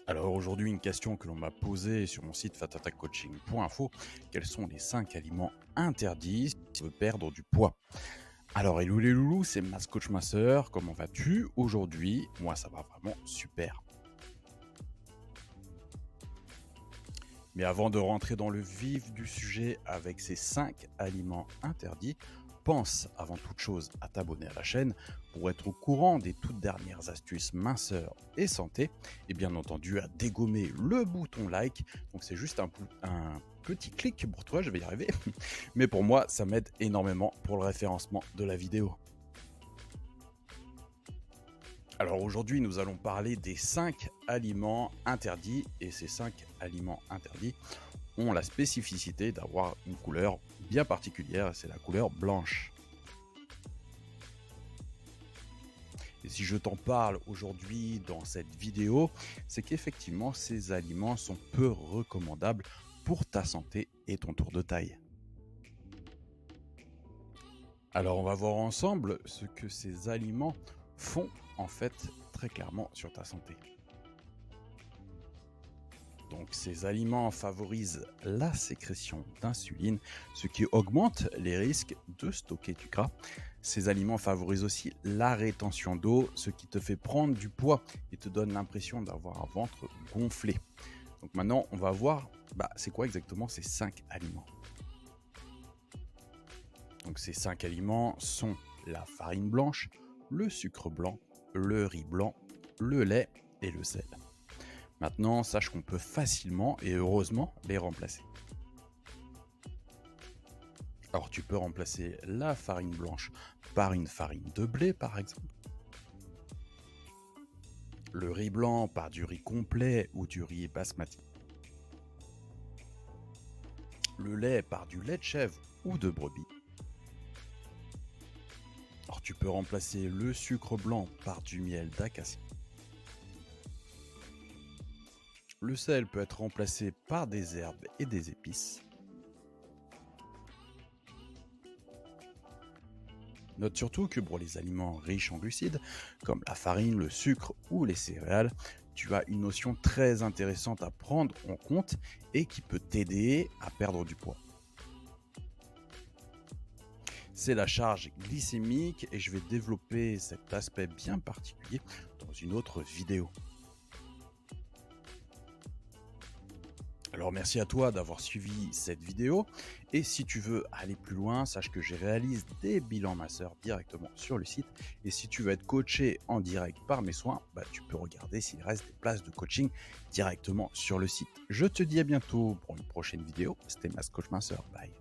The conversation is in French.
Alors aujourd'hui, une question que l'on m'a posée sur mon site fatatacoaching.info, quels sont les 5 aliments interdits si on veut perdre du poids? Alors hello les loulous, c'est Mas Coach Masseur, comment vas-tu aujourd'hui? Moi ça va vraiment super. Mais avant de rentrer dans le vif du sujet avec ces 5 aliments interdits, pense avant toute chose à t'abonner à la chaîne pour être au courant des toutes dernières astuces minceur et santé et bien entendu à dégommer le bouton like. Donc c'est juste un petit clic pour toi, je vais y arriver. Mais pour moi, ça m'aide énormément pour le référencement de la vidéo. Alors aujourd'hui, nous allons parler des 5 aliments interdits et ces 5 aliments interdits ont la spécificité d'avoir une couleur bien particulière, c'est la couleur blanche. Et si je t'en parle aujourd'hui dans cette vidéo, c'est qu'effectivement ces aliments sont peu recommandables pour ta santé et ton tour de taille. Alors on va voir ensemble ce que ces aliments font en fait très clairement sur ta santé. Donc ces aliments favorisent la sécrétion d'insuline, ce qui augmente les risques de stocker du gras. Ces aliments favorisent aussi la rétention d'eau, ce qui te fait prendre du poids et te donne l'impression d'avoir un ventre gonflé. Donc maintenant, on va voir c'est quoi exactement ces 5 aliments. Donc ces 5 aliments sont la farine blanche, le sucre blanc, le riz blanc, le lait et le sel. Maintenant, sache qu'on peut facilement et heureusement les remplacer. Alors tu peux remplacer la farine blanche par une farine de blé par exemple, le riz blanc par du riz complet ou du riz basmati, le lait par du lait de chèvre ou de brebis. Alors tu peux remplacer le sucre blanc par du miel d'acacie. Le sel peut être remplacé par des herbes et des épices. Note surtout que pour les aliments riches en glucides, comme la farine, le sucre ou les céréales, tu as une notion très intéressante à prendre en compte et qui peut t'aider à perdre du poids. C'est la charge glycémique et je vais développer cet aspect bien particulier dans une autre vidéo. Alors merci à toi d'avoir suivi cette vidéo et si tu veux aller plus loin, sache que je réalise des bilans masseurs directement sur le site et si tu veux être coaché en direct par mes soins, tu peux regarder s'il reste des places de coaching directement sur le site. Je te dis à bientôt pour une prochaine vidéo, c'était Mas Coach Masseur, bye.